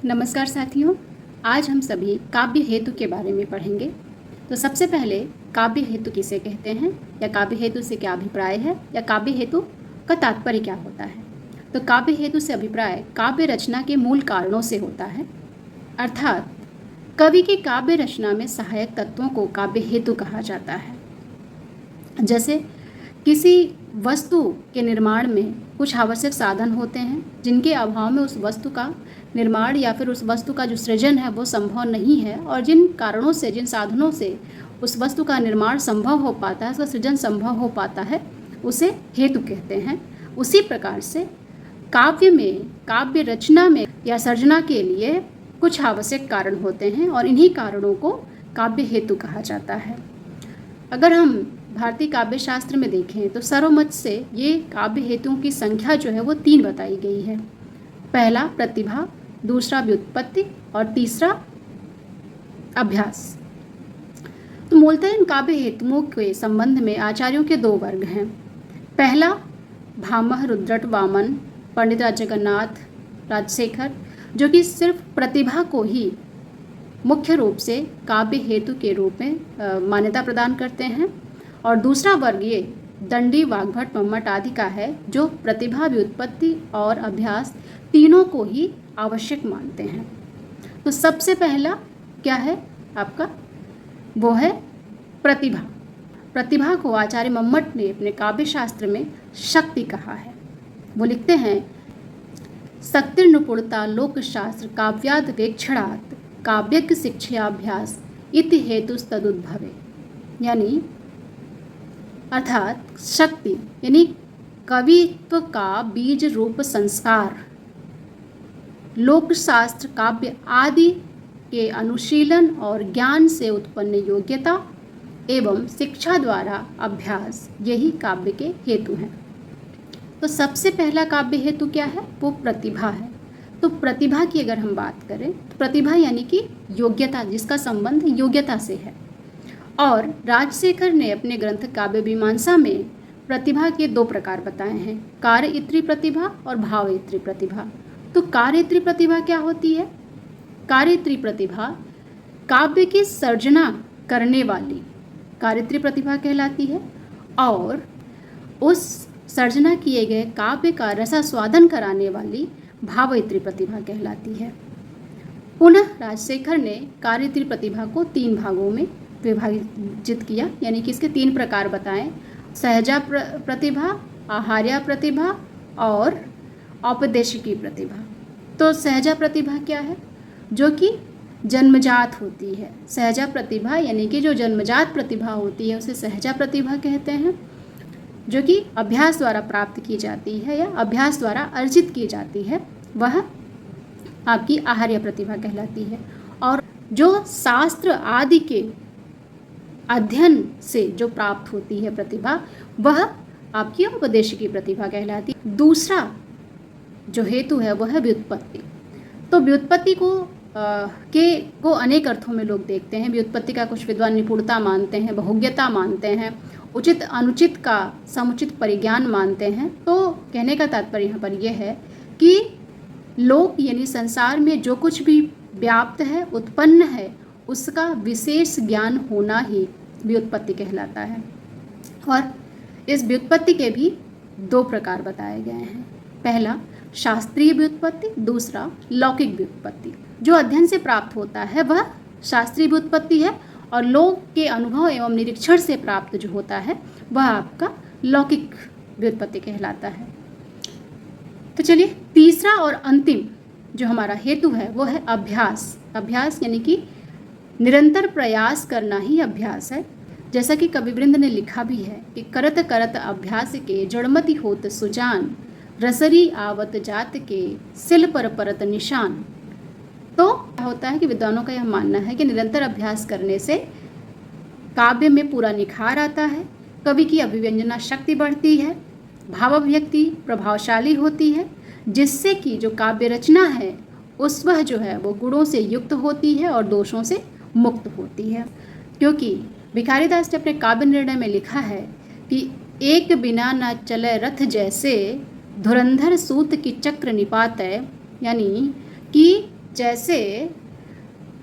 नमस्कार साथियों, आज हम सभी काव्य हेतु के बारे में पढ़ेंगे। तो सबसे पहले काव्य हेतु किसे कहते हैं, या काव्य हेतु से क्या अभिप्राय है, या काव्य हेतु का तात्पर्य क्या होता है। तो काव्य हेतु से अभिप्राय काव्य रचना के मूल कारणों से होता है, अर्थात कवि की काव्य रचना में सहायक तत्वों को काव्य हेतु कहा जाता है। जैसे किसी वस्तु के निर्माण में कुछ आवश्यक साधन होते हैं जिनके अभाव में उस वस्तु का निर्माण या फिर उस वस्तु का जो सृजन है वो संभव नहीं है, और जिन कारणों से, जिन साधनों से उस वस्तु का निर्माण संभव हो पाता है, उसका सृजन संभव हो पाता है, उसे हेतु कहते हैं। उसी प्रकार से काव्य में, काव्य रचना में या सर्जना के लिए कुछ आवश्यक कारण होते हैं और इन्हीं कारणों को काव्य हेतु कहा जाता है। अगर हम भारतीय काव्य शास्त्र में देखें तो सर्वमत से ये काव्य हेतुओं की संख्या जो है वो 3 बताई गई है। पहला प्रतिभा, दूसरा व्युत्पत्ति और तीसरा अभ्यास। तो मूलतः इन काव्य हेतुओं के संबंध में आचार्यों के 2 वर्ग हैं। पहला भामह, रुद्रट, वामन, पंडित राजजगन्नाथ, राजशेखर, जो कि सिर्फ प्रतिभा को ही मुख्य रूप से काव्य हेतु के रूप में मान्यता प्रदान करते हैं। और दूसरा वर्ग ये दंडी, वाग्भट, मम्मट आदि का है, जो प्रतिभा, व्युत्पत्ति और अभ्यास तीनों को ही आवश्यक मानते हैं। तो सबसे पहला क्या है आपका, वो है प्रतिभा। प्रतिभा को आचार्य मम्मट ने अपने काव्य शास्त्र में शक्ति कहा है। वो लिखते हैं, शक्तिर्नुपुणता लोकशास्त्र काव्याद वेक्षणात् काव्यज्ञ शिक्षाभ्यास इति हेतुस्तदुद्भवे। यानी अर्थात शक्ति यानी कवित्व का बीज रूप संस्कार, लोकशास्त्र, काव्य आदि के अनुशीलन और ज्ञान से उत्पन्न योग्यता एवं शिक्षा द्वारा अभ्यास, यही काव्य के हेतु हैं। तो सबसे पहला काव्य हेतु क्या है, वो प्रतिभा है। तो प्रतिभा की अगर हम बात करें तो प्रतिभा यानी कि योग्यता, जिसका संबंध योग्यता से है। और राजशेखर ने अपने ग्रंथ काव्य मीमांसा में प्रतिभा के 2 प्रकार बताए हैं, कार्यित्री प्रतिभा और भावयित्री प्रतिभा। तो कार्यित्री प्रतिभा क्या होती है? कार्यित्री प्रतिभा काव्य की सर्जना करने वाली कार्यित्री प्रतिभा कहलाती है, और उस सर्जना किए गए काव्य का रसास्वादन कराने वाली भावयित्री प्रतिभा कहलाती है। पुनः राजशेखर ने कार्यित्री प्रतिभा को 3 भागों में विभाजित किया, यानी कि इसके 3 प्रकार बताएं, सहजा प्रतिभा, आहार्या प्रतिभा और औपदेशिकी प्रतिभा। तो सहजा प्रतिभा क्या है? जो कि जन्मजात होती है। सहजा प्रतिभा यानी कि जो जन्मजात प्रतिभा होती है उसे सहजा प्रतिभा कहते हैं, जो कि अभ्यास द्वारा प्राप्त की जाती है या अभ्यास द्वारा अर्जित की जाती है, वह आपकी आहार्य प्रतिभा कहलाती है। और जो शास्त्र आदि के अध्ययन से जो प्राप्त होती है प्रतिभा, वह आपकी औपदेशिकी प्रतिभा कहलाती है। दूसरा जो हेतु है वह है व्युत्पत्ति। तो व्युत्पत्ति को अनेक अर्थों में लोग देखते हैं। व्युत्पत्ति का कुछ विद्वान निपुणता मानते हैं, बहुज्ञता मानते हैं, उचित अनुचित का समुचित परिज्ञान मानते हैं। तो कहने का तात्पर्य यहाँ पर यह है कि लोक यानी संसार में जो कुछ भी व्याप्त है, उत्पन्न है, उसका विशेष ज्ञान होना ही व्युत्पत्ति कहलाता है। और इस व्युत्पत्ति के भी 2 प्रकार बताए गए हैं। पहला शास्त्रीय व्युत्पत्ति, दूसरा लौकिक व्युत्पत्ति। जो अध्ययन से प्राप्त होता है वह शास्त्रीय व्युत्पत्ति है, और लोक के अनुभव एवं निरीक्षण से प्राप्त जो होता है वह आपका लौकिक व्युत्पत्ति कहलाता है। तो चलिए, तीसरा और अंतिम जो हमारा हेतु है वो है अभ्यास। अभ्यास यानी कि निरंतर प्रयास करना ही अभ्यास है। जैसा कि कविवृंद ने लिखा भी है कि करत करत अभ्यास के जड़मति होत सुजान, रसरी आवत जात के सिल पर परत निशान। तो क्या होता है कि विद्वानों का यह मानना है कि निरंतर अभ्यास करने से काव्य में पूरा निखार आता है, कवि की अभिव्यंजना शक्ति बढ़ती है, भावाभिव्यक्ति प्रभावशाली होती है, जिससे कि जो काव्य रचना है उस वह जो है वो गुणों से युक्त होती है और दोषों से मुक्त होती है। क्योंकि भिखारीदास ने अपने काव्य निर्णय में लिखा है कि एक बिना न चले रथ जैसे धुरंधर सूत की चक्र निपात है, यानी कि जैसे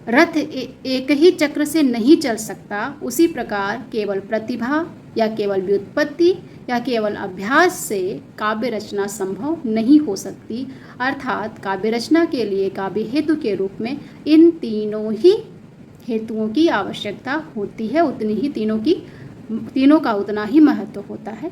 रथ एक ही चक्र से नहीं चल सकता, उसी प्रकार केवल प्रतिभा या केवल व्युत्पत्ति या केवल अभ्यास से काव्य रचना संभव नहीं हो सकती। अर्थात काव्य रचना के लिए काव्य हेतु के रूप में इन तीनों ही हेतुओं की आवश्यकता होती है, उतनी ही तीनों का उतना ही महत्व होता है।